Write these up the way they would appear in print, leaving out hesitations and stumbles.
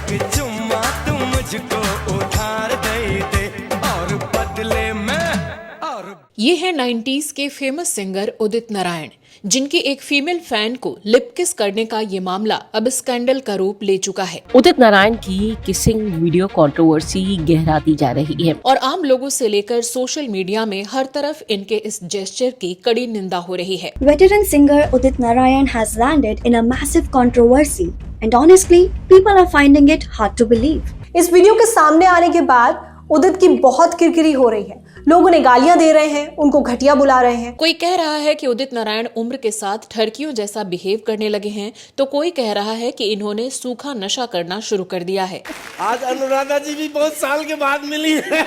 एक चुम्मा तू मुझको उधार दे दे और बदले में और। ये है 90s के फेमस सिंगर उदित नारायण, जिनकी एक फीमेल फैन को लिप किस करने का ये मामला अब स्कैंडल का रूप ले चुका है। उदित नारायण की किसिंग वीडियो कंट्रोवर्सी गहराती जा रही है और आम लोगों से लेकर सोशल मीडिया में हर तरफ इनके इस जेस्चर की कड़ी निंदा हो रही है। Veteran singer Udit Narayan has landed in a massive controversy, and honestly, people are finding it hard to believe. इस वीडियो के सामने आने के बाद उदित की बहुत किरकिरी हो रही है। लोग उन्हें गालियां दे रहे हैं, उनको घटिया बुला रहे हैं। कोई कह रहा है कि उदित नारायण उम्र के साथ ठरकियों जैसा बिहेव करने लगे हैं, तो कोई कह रहा है कि इन्होंने सूखा नशा करना शुरू कर दिया है। आज अनुराधा जी भी बहुत साल के बाद मिली है।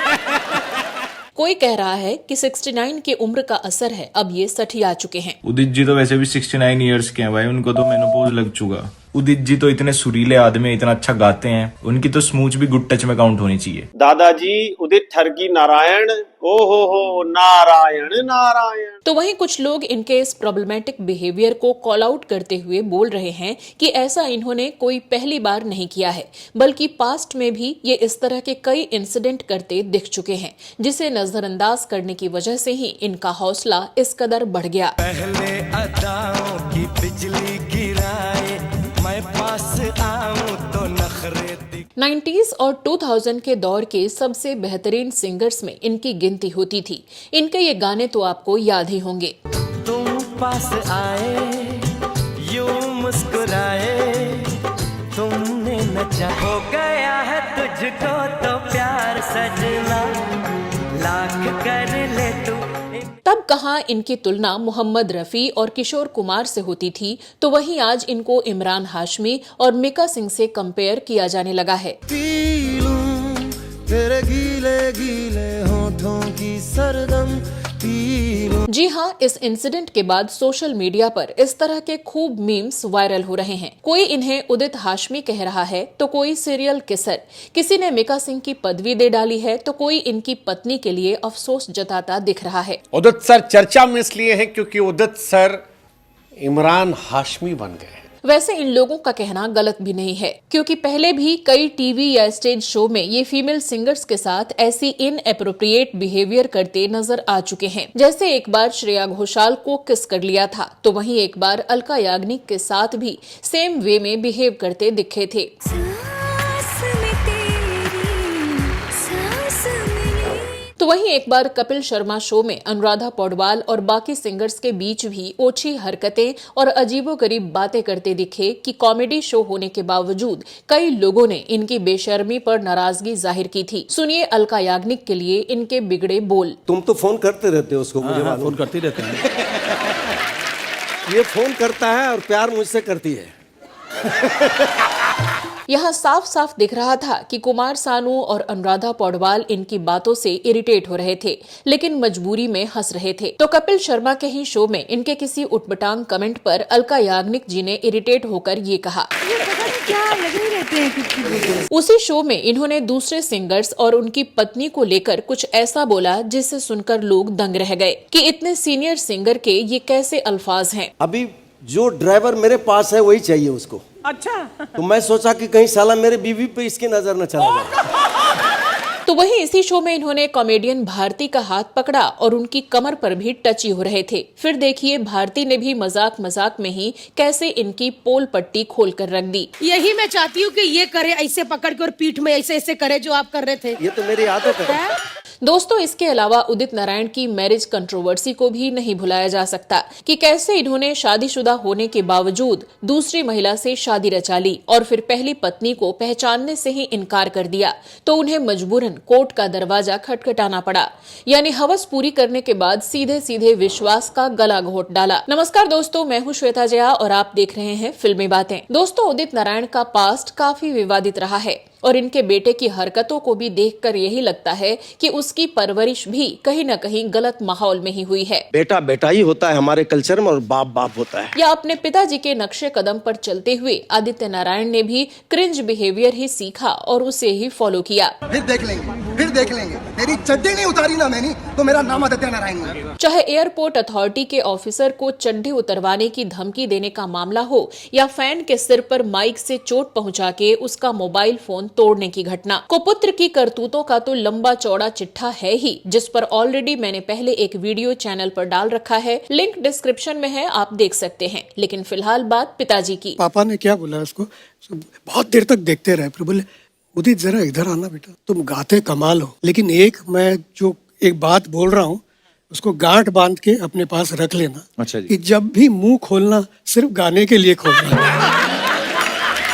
कोई कह रहा है कि 69 की उम्र का असर है, अब ये 60 आ चुके हैं। उदित जी तो वैसे भी 69 इयर्स के हैं भाई, उनको तो मेनोपॉज लग चुका। उदित जी तो इतने सुरीले आदमी, इतना अच्छा गाते हैं, उनकी तो स्मूच भी गुड टच में काउंट होनी चाहिए। दादाजी उदित ठरकी नारायण, ओ हो नारायण नारायण। तो वहीं कुछ लोग इनके इस प्रॉब्लमेटिक बिहेवियर को कॉल आउट करते हुए बोल रहे हैं कि ऐसा इन्होंने कोई पहली बार नहीं किया है, बल्कि पास्ट में भी ये इस तरह के कई इंसिडेंट करते दिख चुके हैं, जिसे नजरअंदाज करने की वजह से ही इनका हौसला इस कदर बढ़ गया। पहले अदाओं की बिजली गिराए, मैं पास आऊं तो नखरे दिख। 90s और 2000 के दौर के सबसे बेहतरीन सिंगर्स में इनकी गिनती होती थी। इनके ये गाने तो आपको याद ही होंगे। तुम पास आए, यूं मुस्कुराए, तुमने नचा, हो गया है तुझको तो प्यार सजना, लाख कर ले तू। तब कहाँ इनकी तुलना मोहम्मद रफी और किशोर कुमार से होती थी, तो वहीं आज इनको इमरान हाशमी और मिका सिंह से कंपेयर किया जाने लगा है। पी लूं तेरे गीले गीले होठों की सरदम, पी लूं। जी हाँ, इस इंसिडेंट के बाद सोशल मीडिया पर इस तरह के खूब मीम्स वायरल हो रहे हैं। कोई इन्हें उदित हाशमी कह रहा है, तो कोई सीरियल किसर, किसी ने मिका सिंह की पदवी दे डाली है, तो कोई इनकी पत्नी के लिए अफसोस जताता दिख रहा है। उदित सर चर्चा में इसलिए है क्योंकि उदित सर इमरान हाशमी बन गए। वैसे इन लोगों का कहना गलत भी नहीं है, क्योंकि पहले भी कई टीवी या स्टेज शो में ये फीमेल सिंगर्स के साथ ऐसी इनएप्रोप्रिएट बिहेवियर करते नजर आ चुके हैं। जैसे एक बार श्रेया घोषाल को किस कर लिया था, तो वहीं एक बार अलका याग्निक के साथ भी सेम वे में बिहेव करते दिखे थे। तो वहीं एक बार कपिल शर्मा शो में अनुराधा पौडवाल और बाकी सिंगर्स के बीच भी ओछी हरकतें और अजीबोगरीब बातें करते दिखे कि कॉमेडी शो होने के बावजूद कई लोगों ने इनकी बेशर्मी पर नाराजगी जाहिर की थी। सुनिए अलका याग्निक के लिए इनके बिगड़े बोल। तुम तो फोन करते रहते हो उसको, मुझे मालूम। फोन करते रहते हैं। ये फोन करता है और प्यार मुझसे करती है। यहाँ साफ साफ दिख रहा था कि कुमार सानू और अनुराधा पौडवाल इनकी बातों से इरिटेट हो रहे थे, लेकिन मजबूरी में हंस रहे थे। तो कपिल शर्मा के ही शो में इनके किसी उटपटांग कमेंट पर अलका याग्निक जी ने इरिटेट होकर ये कहा। क्या लगे रहते हैं उसी शो में इन्होंने दूसरे सिंगर्स और उनकी पत्नी को लेकर कुछ ऐसा बोला जिसे सुनकर लोग दंग रह गए कि इतने सीनियर सिंगर के ये कैसे अल्फाज हैं। अभी जो ड्राइवर मेरे पास है वही चाहिए उसको। अच्छा। तो मैं सोचा कि कहीं साला मेरे बीवी पे इसकी नजर न चला जाए। तो वहीं इसी शो में इन्होंने कॉमेडियन भारती का हाथ पकड़ा और उनकी कमर पर भी टची हो रहे थे। फिर देखिए भारती ने भी मजाक मजाक में ही कैसे इनकी पोल पट्टी खोल कर रख दी। यही मैं चाहती हूँ कि ये करे ऐसे पकड़ के और पीठ में ऐसे ऐसे करे जो आप कर रहे थे। ये तो मेरी आदत है। दोस्तों, इसके अलावा उदित नारायण की मैरिज कंट्रोवर्सी को भी नहीं भुलाया जा सकता कि कैसे इन्होंने शादीशुदा होने के बावजूद दूसरी महिला से शादी रचा ली और फिर पहली पत्नी को पहचानने से ही इनकार कर दिया, तो उन्हें मजबूरन कोर्ट का दरवाजा खटखटाना पड़ा। यानी हवस पूरी करने के बाद सीधे सीधे विश्वास का गला घोट डाला। नमस्कार दोस्तों, मैं हूँ श्वेता जया और आप देख रहे हैं फिल्मी बातें। दोस्तों, उदित नारायण का पास्ट काफी विवादित रहा है और इनके बेटे की हरकतों को भी देखकर यही लगता है कि उसकी परवरिश भी कहीं न कहीं गलत माहौल में ही हुई है। बेटा बेटा ही होता है हमारे कल्चर में और बाप बाप होता है। या अपने पिताजी के नक्शे कदम पर चलते हुए आदित्य नारायण ने भी क्रिंज बिहेवियर ही सीखा और उसे ही फॉलो किया। फिर देख लेंगे। फिर देख लेंगे। तेरी चड्डी नहीं उतारी ना मैंने तो मेरा नाम आदित्य नारायण है। चाहे एयरपोर्ट अथॉरिटी के ऑफिसर को चड्डी उतरवाने की धमकी देने का मामला हो या फैन के सिर पर माइक से चोट पहुंचा के उसका मोबाइल फोन तोड़ने की घटना, कुपुत्र की करतूतों का तो लंबा चौड़ा चिट्ठा है ही, जिस पर ऑलरेडी मैंने पहले एक वीडियो चैनल पर डाल रखा है, लिंक डिस्क्रिप्शन में है, आप देख सकते हैं। लेकिन फिलहाल बात पिताजी की। पापा ने क्या बोला उसको, बहुत देर तक देखते रहे, फिर बोले उदित जरा इधर आना बेटा, तुम गाते कमाल हो, लेकिन मैं जो एक बात बोल रहा हूँ उसको गांठ बांध के अपने पास रख लेना। अच्छा जी। कि जब भी मुंह खोलना सिर्फ गाने के लिए खोलना।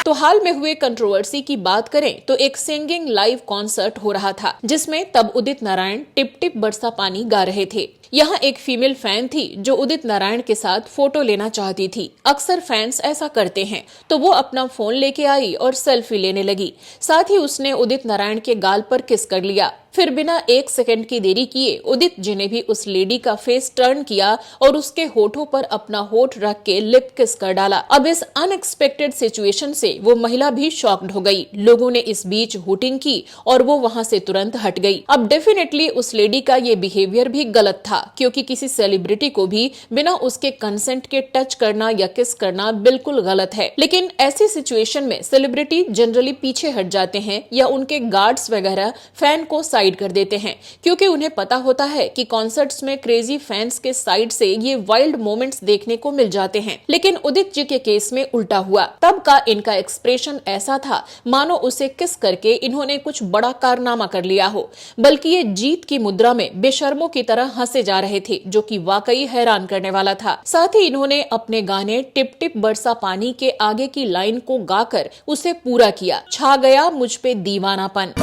तो हाल में हुए कंट्रोवर्सी की बात करें तो एक सिंगिंग लाइव कॉन्सर्ट हो रहा था, जिसमें तब उदित नारायण टिप टिप बरसा पानी गा रहे थे। यहाँ एक फीमेल फैन थी जो उदित नारायण के साथ फोटो लेना चाहती थी। अक्सर फैंस ऐसा करते हैं, तो वो अपना फोन लेके आई और सेल्फी लेने लगी। साथ ही उसने उदित नारायण के गाल पर किस कर लिया। फिर बिना 1 सेकंड की देरी किए उदित जी ने भी उस लेडी का फेस टर्न किया और उसके होठों पर अपना होठ रख के लिप किस कर डाला। अब इस अनएक्सपेक्टेड सिचुएशन से वो महिला भी शॉक्ड हो गई। लोगों ने इस बीच हूटिंग की और वो वहां से तुरंत हट गई। अब डेफिनेटली उस लेडी का ये बिहेवियर भी गलत था, क्योंकि किसी सेलिब्रिटी को भी बिना उसके कंसेंट के टच करना या किस करना बिल्कुल गलत है। लेकिन ऐसी सिचुएशन में सेलिब्रिटी जनरली पीछे हट जाते हैं या उनके गार्ड्स वगैरह फैन को साइड कर देते हैं, क्योंकि उन्हें पता होता है कि कॉन्सर्ट्स में क्रेजी फैंस के साइड से ये वाइल्ड मोमेंट्स देखने को मिल जाते हैं। लेकिन उदित जी के केस में उल्टा हुआ। तब का इनका एक्सप्रेशन ऐसा था मानो उसे किस करके इन्होंने कुछ बड़ा कारनामा कर लिया हो, बल्कि ये जीत की मुद्रा में बेशर्मों की तरह हंसे जा रहे थे, जो कि वाकई हैरान करने वाला था। साथ ही इन्होंने अपने गाने टिप टिप बरसा पानी के आगे की लाइन को गाकर उसे पूरा किया। छा गया मुझ पे दीवानापन।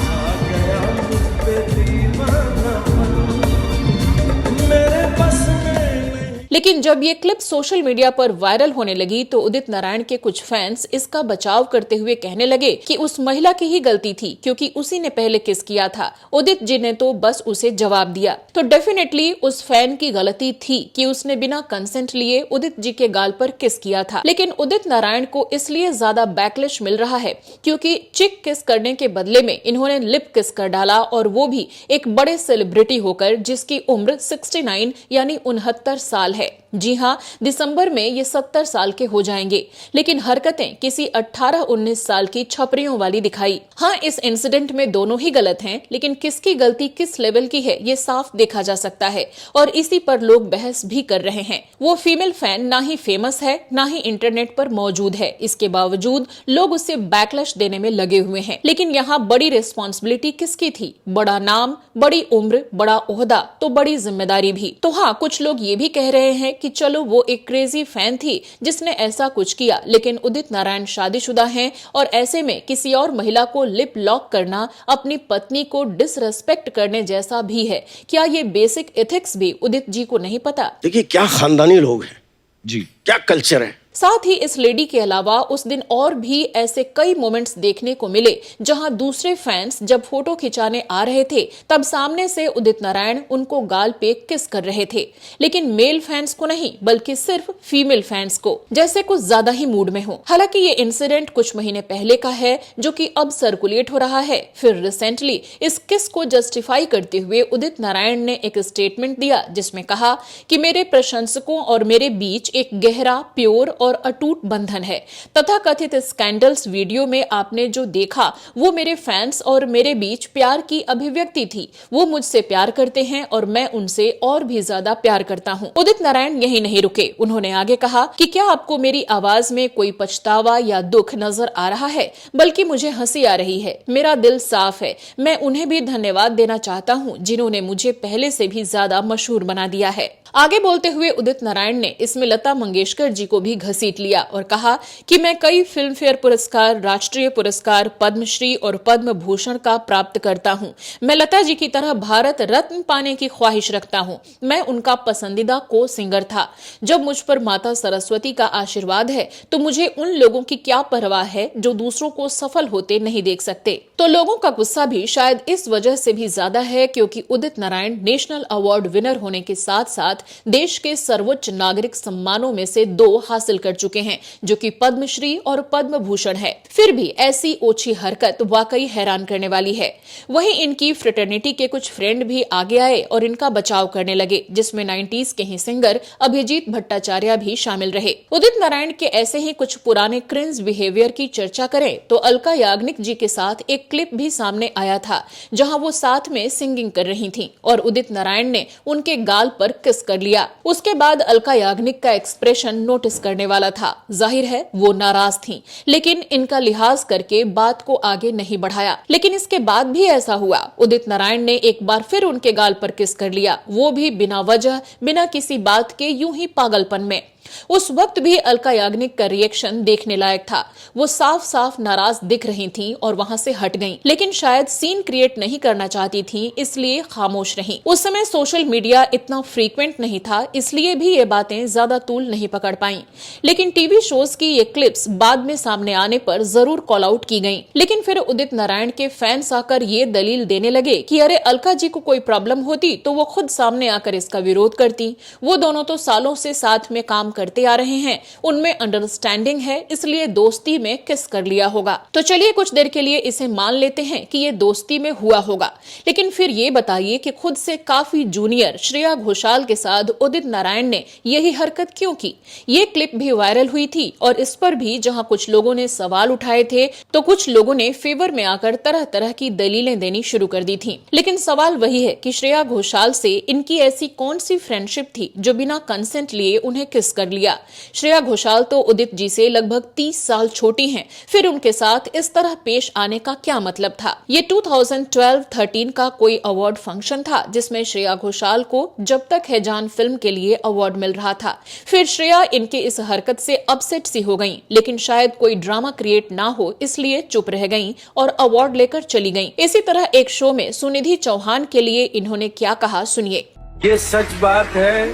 लेकिन जब ये क्लिप सोशल मीडिया पर वायरल होने लगी तो उदित नारायण के कुछ फैंस इसका बचाव करते हुए कहने लगे कि उस महिला की ही गलती थी, क्योंकि उसी ने पहले किस किया था। उदित जी ने तो बस उसे जवाब दिया। तो डेफिनेटली उस फैन की गलती थी कि उसने बिना कंसेंट लिए उदित जी के गाल पर किस किया था। लेकिन उदित नारायण को इसलिए ज्यादा बैकलिश मिल रहा है क्योंकि चिक किस करने के बदले में इन्होंने लिप किस कर डाला, और वो भी एक बड़े सेलिब्रिटी होकर जिसकी उम्र 69 यानी 69 साल है। जी हाँ, दिसंबर में ये 70 साल के हो जाएंगे। लेकिन हरकतें किसी 18-19 साल की छपरियों वाली दिखाई। हाँ, इस इंसिडेंट में दोनों ही गलत हैं, लेकिन किसकी गलती किस लेवल की है ये साफ देखा जा सकता है, और इसी पर लोग बहस भी कर रहे हैं। वो फीमेल फैन ना ही फेमस है ना ही इंटरनेट पर मौजूद है, इसके बावजूद लोग उसे बैकलैश देने में लगे हुए हैं। लेकिन यहाँ बड़ी रिस्पॉन्सिबिलिटी किसकी थी? बड़ा नाम, बड़ी उम्र, बड़ा ओहदा, तो बड़ी जिम्मेदारी भी। तो हाँ, कुछ लोग ये भी कह रहे हैं कि चलो वो एक क्रेजी फैन थी जिसने ऐसा कुछ किया, लेकिन उदित नारायण शादीशुदा हैं और ऐसे में किसी और महिला को लिप लॉक करना अपनी पत्नी को डिसरेस्पेक्ट करने जैसा भी है। क्या ये बेसिक एथिक्स भी उदित जी को नहीं पता? देखिए क्या खानदानी लोग हैं जी, क्या कल्चर है। साथ ही इस लेडी के अलावा उस दिन और भी ऐसे कई मोमेंट्स देखने को मिले जहां दूसरे फैंस जब फोटो खिंचाने आ रहे थे तब सामने से उदित नारायण उनको गाल पे किस कर रहे थे, लेकिन मेल फैंस को नहीं बल्कि सिर्फ फीमेल फैंस को, जैसे कुछ ज्यादा ही मूड में हो। हालांकि ये इंसिडेंट कुछ महीने पहले का है जो कि अब सर्कुलेट हो रहा है। फिर रिसेंटली इस किस को जस्टिफाई करते हुए उदित नारायण ने एक स्टेटमेंट दिया जिसमें कहा कि मेरे प्रशंसकों और मेरे बीच एक गहरा, प्योर और अटूट बंधन है। तथा कथित स्कैंडल्स वीडियो में आपने जो देखा वो मेरे फैंस और मेरे बीच प्यार की अभिव्यक्ति थी। वो मुझसे प्यार करते हैं और मैं उनसे और भी ज्यादा प्यार करता हूँ। उदित नारायण यही नहीं रुके, उन्होंने आगे कहा कि क्या आपको मेरी आवाज में कोई पछतावा या दुख नजर आ रहा है? बल्कि मुझे हंसी आ रही है। मेरा दिल साफ है। मैं उन्हें भी धन्यवाद देना चाहता हूँ जिन्होंने मुझे पहले से भी ज्यादा मशहूर बना दिया है। आगे बोलते हुए उदित नारायण ने इसमें लता मंगेशकर जी को भी घसीट लिया और कहा कि मैं कई फिल्म फेयर पुरस्कार, राष्ट्रीय पुरस्कार, पद्मश्री और पद्म भूषण का प्राप्त करता हूं। मैं लता जी की तरह भारत रत्न पाने की ख्वाहिश रखता हूं। मैं उनका पसंदीदा को सिंगर था। जब मुझ पर माता सरस्वती का आशीर्वाद है तो मुझे उन लोगों की क्या परवाह है जो दूसरों को सफल होते नहीं देख सकते। तो लोगों का गुस्सा भी शायद इस वजह से भी ज्यादा है क्योंकि Udit Narayan national award winner होने के साथ साथ देश के सर्वोच्च नागरिक सम्मानों में से 2 हासिल कर चुके हैं, जो कि पद्मश्री और पद्म भूषण है। फिर भी ऐसी ओछी हरकत वाकई हैरान करने वाली है। वहीं इनकी फ्रेटर्निटी के कुछ फ्रेंड भी आगे आए और इनका बचाव करने लगे, जिसमें 90s के ही सिंगर अभिजीत भट्टाचार्य भी शामिल रहे। उदित नारायण के ऐसे ही कुछ पुराने क्रिंज बिहेवियर की चर्चा करें तो अलका याग्निक जी के साथ एक क्लिप भी सामने आया था, जहां वो साथ में सिंगिंग कर रही थीं और उदित नारायण ने उनके गाल पर किस कर लिया। उसके बाद अलका याग्निक का एक्सप्रेशन नोटिस करने वाला था। जाहिर है वो नाराज थीं, लेकिन इनका लिहाज करके बात को आगे नहीं बढ़ाया। लेकिन इसके बाद भी ऐसा हुआ, उदित नारायण ने एक बार फिर उनके गाल पर किस कर लिया, वो भी बिना वजह, बिना किसी बात के, यूं ही पागलपन में। उस वक्त भी अलका याग्निक का रिएक्शन देखने लायक था। वो साफ साफ नाराज दिख रही थीं और वहां से हट गईं, लेकिन शायद सीन क्रिएट नहीं करना चाहती थीं, इसलिए खामोश रहीं। उस समय सोशल मीडिया इतना फ्रीक्वेंट नहीं था, इसलिए भी ये बातें ज्यादा तूल नहीं पकड़ पाईं। लेकिन टीवी शोज की ये क्लिप्स बाद में सामने आने पर जरूर कॉल आउट की गईं। लेकिन फिर उदित नारायण के फैंस आकर ये दलील देने लगे कि अरे अलका जी को कोई प्रॉब्लम होती तो वो खुद सामने आकर इसका विरोध करती। वो दोनों तो सालों से साथ में काम करते आ रहे हैं, उनमें अंडरस्टैंडिंग है, इसलिए दोस्ती में किस कर लिया होगा। तो चलिए कुछ देर के लिए इसे मान लेते हैं कि ये दोस्ती में हुआ होगा। लेकिन फिर ये बताइए कि खुद से काफी जूनियर श्रेया घोषाल के साथ उदित नारायण ने यही हरकत क्यों की? ये क्लिप भी वायरल हुई थी और इस पर भी जहां कुछ लोगों ने सवाल उठाए थे तो कुछ लोगों ने फेवर में आकर तरह तरह की दलीलें देनी शुरू कर दी थी। लेकिन सवाल वही है कि श्रेया घोषाल से इनकी ऐसी कौन सी फ्रेंडशिप थी जो बिना कंसेंट लिए उन्हें किस कर लिया? श्रेया घोषाल तो उदित जी से लगभग 30 साल छोटी हैं, फिर उनके साथ इस तरह पेश आने का क्या मतलब था? ये 2012-13 का कोई अवार्ड फंक्शन था जिसमें श्रेया घोषाल को जब तक है जान फिल्म के लिए अवार्ड मिल रहा था। फिर श्रेया इनके इस हरकत से अपसेट सी हो गईं, लेकिन शायद कोई ड्रामा क्रिएट ना हो इसलिए चुप रह गईं और अवार्ड लेकर चली गईं। इसी तरह एक शो में सुनिधि चौहान के लिए इन्होंने क्या कहा, सुनिए। ये सच बात है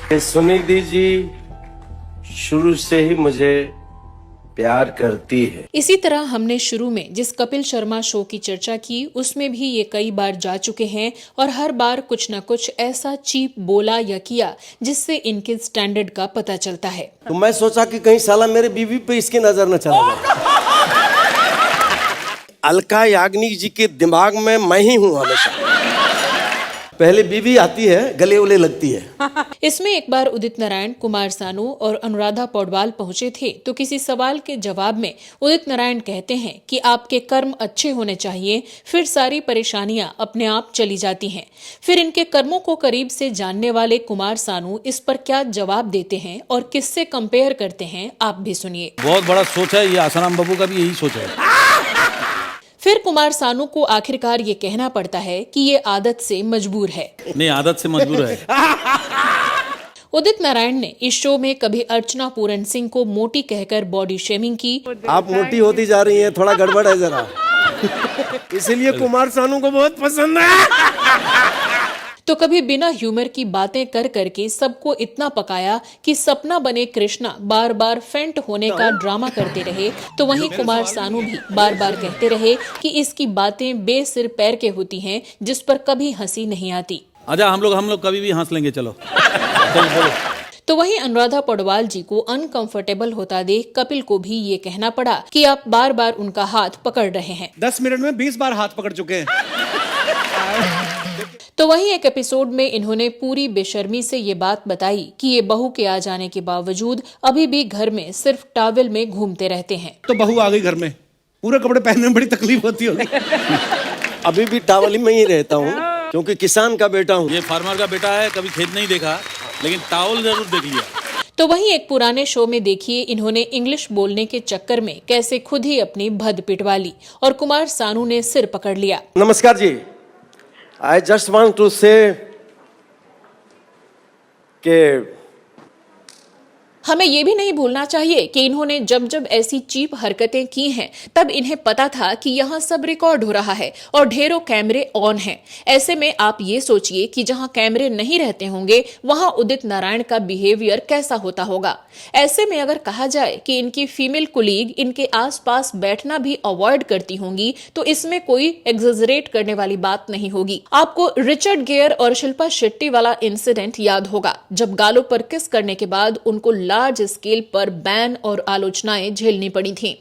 कि सुनिधि जी शुरू से ही मुझे प्यार करती है। इसी तरह हमने शुरू में जिस कपिल शर्मा शो की चर्चा की उसमें भी ये कई बार जा चुके हैं और हर बार कुछ न कुछ ऐसा चीप बोला या किया जिससे इनके स्टैंडर्ड का पता चलता है। तो मैं सोचा कि कहीं साला मेरे बीवी पे इसकी नजर न चला जाए। अलका याग्निक जी के दिमाग में मैं ही हूँ हमेशा। पहले बीवी आती है, गले उले लगती है। इसमें एक बार उदित नारायण, कुमार सानू और अनुराधा पौडवाल पहुंचे थे तो किसी सवाल के जवाब में उदित नारायण कहते हैं कि आपके कर्म अच्छे होने चाहिए, फिर सारी परेशानियां अपने आप चली जाती हैं। फिर इनके कर्मों को करीब से जानने वाले कुमार सानू इस पर क्या जवाब देते हैं और किससे कंपेयर करते हैं, आप भी सुनिए। बहुत बड़ा सोच है ये, आसाराम बाबू का भी यही सोच है। फिर कुमार सानू को आखिरकार ये कहना पड़ता है कि ये आदत से मजबूर है। नहीं, आदत से मजबूर है। उदित नारायण ने इस शो में कभी अर्चना पूरन सिंह को मोटी कहकर बॉडी शेमिंग की। आप मोटी होती जा रही हैं, थोड़ा गड़बड़ है जरा। इसीलिए कुमार सानू को बहुत पसंद है। तो कभी बिना ह्यूमर की बातें कर करके सबको इतना पकाया कि सपना बने कृष्णा बार बार फेंट होने का ड्रामा करते रहे। तो वहीं कुमार सानू भी बार बार कहते रहे कि इसकी बातें बेसिर पैर के होती हैं जिस पर कभी हंसी नहीं आती। आजा हम लोग कभी भी हंस लेंगे, चलो। तो वहीं अनुराधा पौडवाल जी को अनकंफर्टेबल होता देख कपिल को भी ये कहना पड़ा कि आप बार बार उनका हाथ पकड़ रहे हैं। 10 मिनट में 20 बार हाथ पकड़ चुके हैं। तो वहीं एक एपिसोड में इन्होंने पूरी बेशर्मी से ये बात बताई कि ये बहू के आ जाने के बावजूद अभी भी घर में सिर्फ टॉवल में घूमते रहते हैं। तो बहू आ गई घर में, पूरे कपड़े पहनने में बड़ी तकलीफ होती होगी। अभी भी टॉवल में ही रहता हूँ क्योंकि किसान का बेटा हूँ। ये फार्मर का बेटा है, कभी खेत नहीं देखा लेकिन टॉवल जरूर देख लिया। तो वहीं एक पुराने शो में देखिए इन्होंने इंग्लिश बोलने के चक्कर में कैसे खुद ही अपनी भद पिटवा ली और कुमार सानू ने सिर पकड़ लिया। नमस्कार जी, I just want to say कि हमें ये भी नहीं भूलना चाहिए कि इन्होंने जब जब ऐसी चीप हरकतें की हैं तब इन्हें पता था कि यहाँ सब रिकॉर्ड हो रहा है और ढेरों कैमरे ऑन हैं। ऐसे में आप ये सोचिए कि जहाँ कैमरे नहीं रहते होंगे वहाँ उदित नारायण का बिहेवियर कैसा होता होगा। ऐसे में अगर कहा जाए कि इनकी फीमेल कुलीग इनके आसपास बैठना भी अवॉइड करती होंगी तो इसमें कोई एग्जेजरेट करने वाली बात नहीं होगी। आपको रिचर्ड गेयर और शिल्पा शेट्टी वाला इंसिडेंट याद होगा जब गालों पर किस करने के बाद उनको लार्ज स्केल पर बैन और आलोचनाएं झेलनी पड़ी थीं।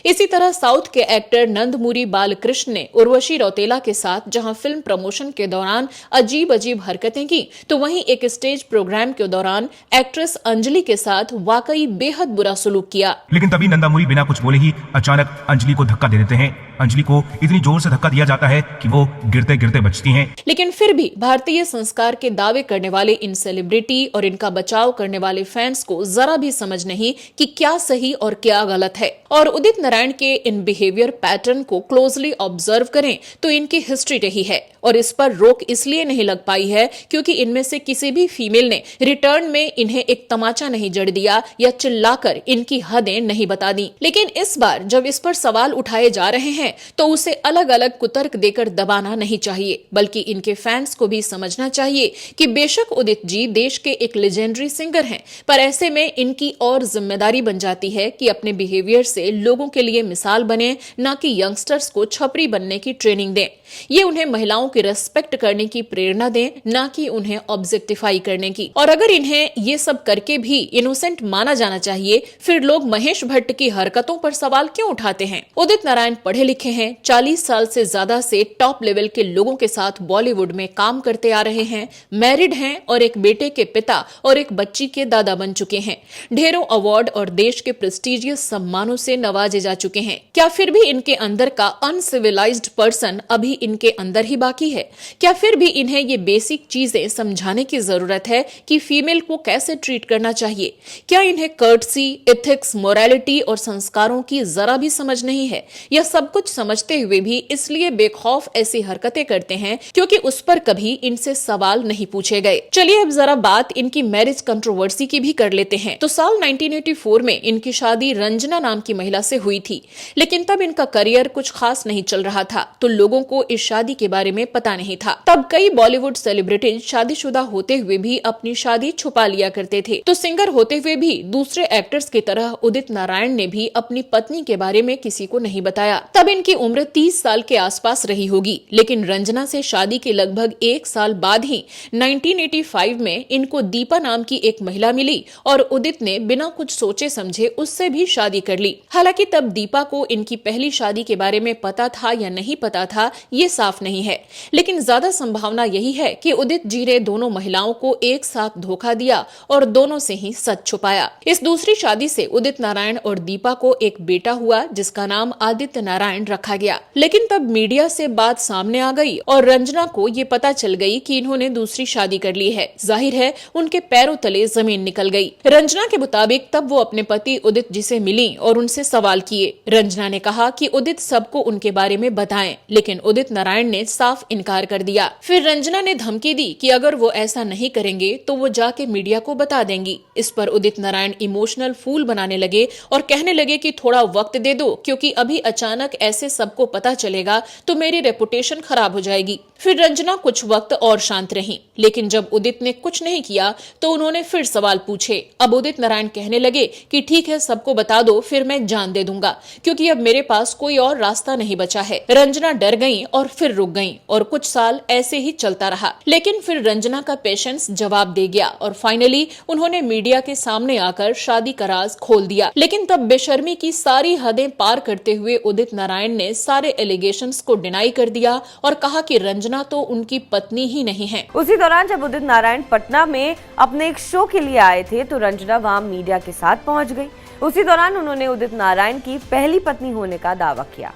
इसी तरह साउथ के एक्टर नंदमुरी बालकृष्ण ने उर्वशी रौतेला के साथ जहां फिल्म प्रमोशन के दौरान अजीब अजीब हरकतें की, तो वहीं एक स्टेज प्रोग्राम के दौरान एक्ट्रेस अंजलि के साथ वाकई बेहद बुरा सलूक किया। लेकिन तभी नंदामुरी बिना कुछ बोले ही अचानक अंजलि को धक्का दे देते हैं। अंजलि को इतनी जोर से धक्का दिया जाता है कि वो गिरते गिरते बचती हैं। लेकिन फिर भी भारतीय संस्कार के दावे करने वाले इन सेलिब्रिटी और इनका बचाव करने वाले फैंस को जरा भी समझ नहीं कि क्या सही और क्या गलत है। और उदित नारायण के इन बिहेवियर पैटर्न को क्लोजली ऑब्जर्व करें तो इनकी हिस्ट्री रही है और इस पर रोक इसलिए नहीं लग पाई है क्योंकि इनमें से किसी भी फीमेल ने रिटर्न में इन्हें एक तमाचा नहीं जड़ दिया या चिल्लाकर इनकी हदें नहीं बता दी। लेकिन इस बार जब इस पर सवाल उठाए जा रहे हैं तो उसे अलग अलग कुतर्क देकर दबाना नहीं चाहिए, बल्कि इनके फैंस को भी समझना चाहिए कि बेशक उदित जी देश के एक लेजेंडरी सिंगर हैं, पर ऐसे में इनकी और जिम्मेदारी बन जाती है कि अपने बिहेवियर से लोगों के लिए मिसाल बने, न कि यंगस्टर्स को छपरी बनने की ट्रेनिंग दें। ये उन्हें महिलाओं की रेस्पेक्ट करने की प्रेरणा दें, न कि उन्हें ऑब्जेक्टिफाई करने की। और अगर इन्हें ये सब करके भी इनोसेंट माना जाना चाहिए, फिर लोग महेश भट्ट की हरकतों पर सवाल क्यों उठाते हैं? उदित नारायण पढ़े लिखे हैं, 40 साल से ज्यादा से टॉप लेवल के लोगों के साथ बॉलीवुड में काम करते आ रहे हैं, मैरिड हैं और एक बेटे के पिता और एक बच्ची के दादा बन चुके हैं। ढेरों अवार्ड और देश के प्रेस्टिजियस सम्मानों से नवाजे जा चुके हैं। क्या फिर भी इनके अंदर का अनसिविलाइज्ड पर्सन अभी इनके अंदर ही बाकी है? क्या फिर भी इन्हें ये बेसिक चीजें समझाने की जरूरत है कि फीमेल को कैसे ट्रीट करना चाहिए? क्या इन्हें कर्टसी, एथिक्स, मोरालिटी और संस्कारों की जरा भी समझ नहीं है? यह सब कुछ समझते हुए भी इसलिए बेखौफ ऐसी हरकतें करते हैं क्योंकि उस पर कभी इनसे सवाल नहीं पूछे गए। चलिए अब जरा बात इनकी मैरिज कंट्रोवर्सी की भी कर लेते हैं। तो साल 1984 में इनकी शादी रंजना नाम की महिला से हुई थी, लेकिन तब इनका करियर कुछ खास नहीं चल रहा था, तो लोगों को इस शादी के बारे में पता नहीं था। तब कई बॉलीवुड सेलिब्रिटीज शादीशुदा होते हुए भी अपनी शादी छुपा लिया करते थे, तो सिंगर होते हुए भी दूसरे एक्टर्स की तरह उदित नारायण ने भी अपनी पत्नी के बारे में किसी को नहीं बताया। तब इनकी उम्र 30 साल के आसपास रही होगी, लेकिन रंजना से शादी के लगभग 1 साल बाद ही 1985 में इनको दीपा नाम की एक महिला मिली और उदित ने बिना कुछ सोचे समझे उससे भी शादी कर ली। हालांकि तब दीपा को इनकी पहली शादी के बारे में पता था या नहीं पता था ये साफ नहीं है, लेकिन ज्यादा संभावना यही है कि उदित जी ने दोनों महिलाओं को एक साथ धोखा दिया और दोनों से ही सच छुपाया। इस दूसरी शादी से उदित नारायण और दीपा को एक बेटा हुआ जिसका नाम आदित्य नारायण रखा गया। लेकिन तब मीडिया से बात सामने आ गई और रंजना को ये पता चल गई कि इन्होंने दूसरी शादी कर ली है। जाहिर है उनके पैरों तले जमीन निकल गई। रंजना के मुताबिक तब वो अपने पति उदित जी से मिली और उनसे सवाल किए। रंजना ने कहा कि उदित सबको उनके बारे में बताएं, लेकिन उदित नारायण ने साफ इनकार कर दिया। फिर रंजना ने धमकी दी कि अगर वो ऐसा नहीं करेंगे तो वो जाके मीडिया को बता देंगी। इस पर उदित नारायण इमोशनल फूल बनाने लगे और कहने लगे कि थोड़ा वक्त दे दो, क्योंकि अभी अचानक ऐसे सबको पता चलेगा तो मेरी रेपुटेशन खराब हो जाएगी। फिर रंजना कुछ वक्त और शांत रही, लेकिन जब उदित ने कुछ नहीं किया तो उन्होंने फिर सवाल पूछे। अब उदित नारायण कहने लगे कि ठीक है, सबको बता दो, फिर मैं जान दे दूंगा, क्योंकि अब मेरे पास कोई और रास्ता नहीं बचा है। रंजना डर गई और फिर रुक गई और कुछ साल ऐसे ही चलता रहा। लेकिन फिर रंजना का पेशेंस जवाब दे गया और फाइनली उन्होंने मीडिया के सामने आकर शादी का राज खोल दिया। लेकिन तब बेशर्मी की सारी हदें पार करते हुए उदित नारायण ने सारे एलिगेशंस को डिनाई कर दिया और कहा कि रंजना तो उनकी पत्नी ही नहीं है। उसी दौरान जब उदित नारायण पटना में अपने एक शो के लिए आए थे तो रंजना वहां मीडिया के साथ पहुंच गई। उसी दौरान उन्होंने उदित नारायण की पहली पत्नी होने का दावा किया,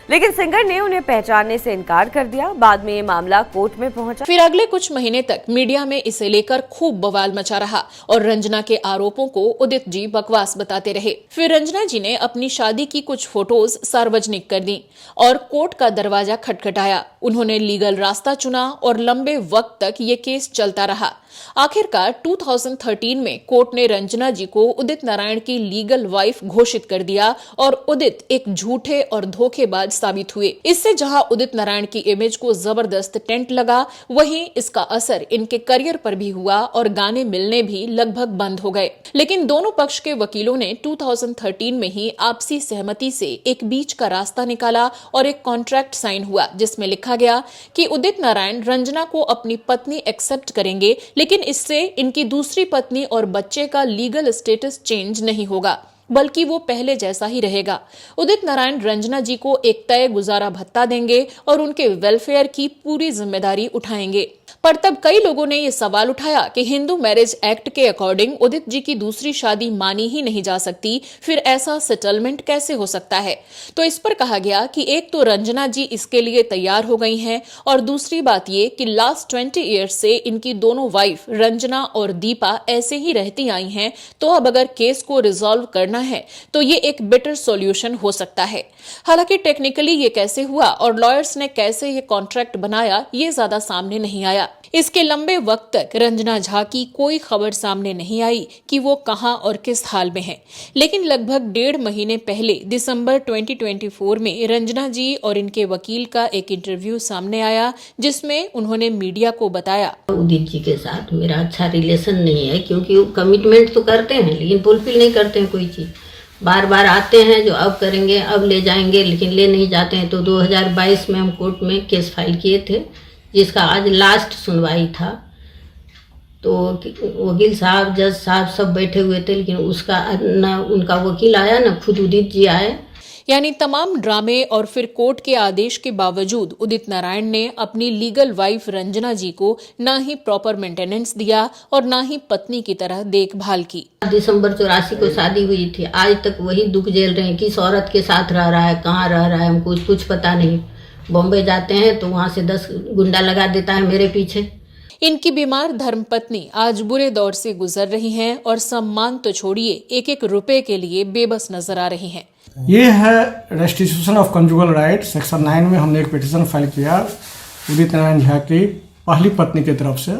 लेकिन सिंगर ने उन्हें पहचानने से इनकार कर दिया। बाद में ये मामला कोर्ट में पहुंचा। फिर अगले कुछ महीने तक मीडिया में इसे लेकर खूब बवाल मचा रहा और रंजना के आरोपों को उदित जी बकवास बताते रहे। फिर रंजना जी ने अपनी शादी की कुछ फोटोज सार्वजनिक कर दी और कोर्ट का दरवाजा खटखटाया। उन्होंने लीगल रास्ता चुना और लंबे वक्त तक ये केस चलता रहा। आखिरकार 2013 में कोर्ट ने रंजना जी को उदित नारायण की लीगल वाइफ घोषित कर दिया और उदित एक झूठे और धोखेबाज साबित हुए। इससे जहां उदित नारायण की इमेज को जबरदस्त टेंट लगा, वहीं इसका असर इनके करियर पर भी हुआ और गाने मिलने भी लगभग बंद हो गए। लेकिन दोनों पक्ष के वकीलों ने 2013 में ही आपसी सहमति से एक बीच का रास्ता निकाला और एक कॉन्ट्रैक्ट साइन हुआ, जिसमें लिखा गया कि उदित नारायण रंजना को अपनी पत्नी एक्सेप्ट करेंगे, लेकिन इससे इनकी दूसरी पत्नी और बच्चे का लीगल स्टेटस चेंज नहीं होगा, बल्कि वो पहले जैसा ही रहेगा। उदित नारायण रंजना जी को एक तय गुजारा भत्ता देंगे और उनके वेलफेयर की पूरी जिम्मेदारी उठाएंगे। पर तब कई लोगों ने ये सवाल उठाया कि हिंदू मैरिज एक्ट के अकॉर्डिंग उदित जी की दूसरी शादी मानी ही नहीं जा सकती, फिर ऐसा सेटलमेंट कैसे हो सकता है। तो इस पर कहा गया कि एक तो रंजना जी इसके लिए तैयार हो गई हैं, और दूसरी बात ये कि लास्ट 20 ईयर्स से इनकी दोनों वाइफ रंजना और दीपा ऐसे ही रहती आई हैं, तो अब अगर केस को रिजॉल्व करना है तो ये एक बेटर सॉल्यूशन हो सकता है। हालांकि टेक्निकली ये कैसे हुआ और लॉयर्स ने कैसे ये कॉन्ट्रैक्ट बनाया, ये ज्यादा सामने नहीं आया। इसके लंबे वक्त तक रंजना झा की कोई खबर सामने नहीं आई कि वो कहां और किस हाल में हैं। लेकिन लगभग 1.5 महीने पहले दिसंबर 2024 में रंजना जी और इनके वकील का एक इंटरव्यू सामने आया, जिसमें उन्होंने मीडिया को बताया, उदित जी के साथ मेरा अच्छा रिलेशन नहीं है, क्योंकि वो कमिटमेंट तो करते हैं लेकिन फुलफिल नहीं करते हैं कोई चीज़। बार बार आते हैं जो अब करेंगे, अब ले जाएंगे, लेकिन ले नहीं जाते हैं। तो 2022 में हम कोर्ट में केस फाइल किए थे, जिसका आज लास्ट सुनवाई था। तो वकील साहब, जज साहब सब बैठे हुए थे, लेकिन उसका न उनका वकील आया न खुद उदित जी आए। यानी तमाम ड्रामे और फिर कोर्ट के आदेश के बावजूद उदित नारायण ने अपनी लीगल वाइफ रंजना जी को ना ही प्रॉपर मेंटेनेंस दिया और ना ही पत्नी की तरह देखभाल की। दिसंबर 84 को शादी हुई थी, आज तक वही दुख झेल रहे हैं। किस औरत के साथ रह रहा है, कहाँ रह रहा है, हमको कुछ पता नहीं। बॉम्बे जाते हैं तो वहाँ से 10 गुंडा लगा देता है मेरे पीछे। इनकी बीमार धर्मपत्नी आज बुरे दौर से गुजर रही हैं और सम्मान तो छोड़िए, एक एक रुपए के लिए बेबस नजर आ रही हैं। ये है restitution of conjugal right. Section 9 में हमने एक पिटीशन फाइल किया उदित नारायण झा की पहली पत्नी की तरफ से,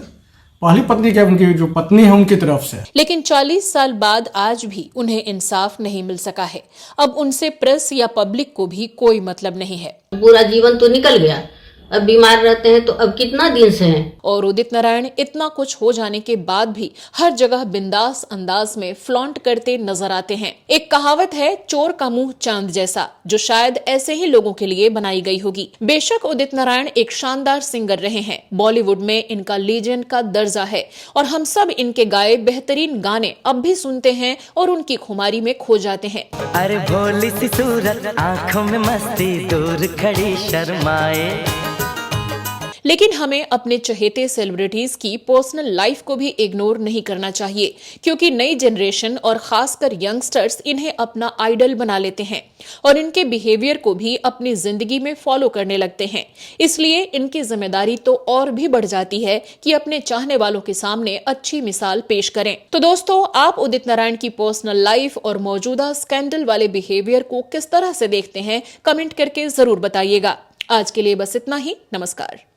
पहली पत्नी क्या उनकी जो पत्नी है उनकी तरफ से। लेकिन 40 साल बाद आज भी उन्हें इंसाफ नहीं मिल सका है। अब उनसे प्रेस या पब्लिक को भी कोई मतलब नहीं है। पूरा जीवन तो निकल गया, अब बीमार रहते हैं तो अब कितना दिन से हैं। और उदित नारायण इतना कुछ हो जाने के बाद भी हर जगह बिंदास अंदाज में फ्लॉन्ट करते नजर आते हैं। एक कहावत है, चोर का मुंह चांद जैसा, जो शायद ऐसे ही लोगों के लिए बनाई गई होगी। बेशक उदित नारायण एक शानदार सिंगर रहे हैं, बॉलीवुड में इनका लीजेंड का दर्जा है और हम सब इनके गाए बेहतरीन गाने अब भी सुनते हैं और उनकी खुमारी में खो जाते हैं। अरे भोली सी सूरत, आंखों में मस्ती, दूर खड़ी शर्माए। लेकिन हमें अपने चहेते सेलिब्रिटीज की पर्सनल लाइफ को भी इग्नोर नहीं करना चाहिए, क्योंकि नई जनरेशन और खासकर यंगस्टर्स इन्हें अपना आइडल बना लेते हैं और इनके बिहेवियर को भी अपनी जिंदगी में फॉलो करने लगते हैं। इसलिए इनकी जिम्मेदारी तो और भी बढ़ जाती है कि अपने चाहने वालों के सामने अच्छी मिसाल पेश करें। तो दोस्तों, आप उदित नारायण की पर्सनल लाइफ और मौजूदा स्कैंडल वाले बिहेवियर को किस तरह से देखते हैं, कमेंट करके जरूर बताइएगा। आज के लिए बस इतना ही। नमस्कार।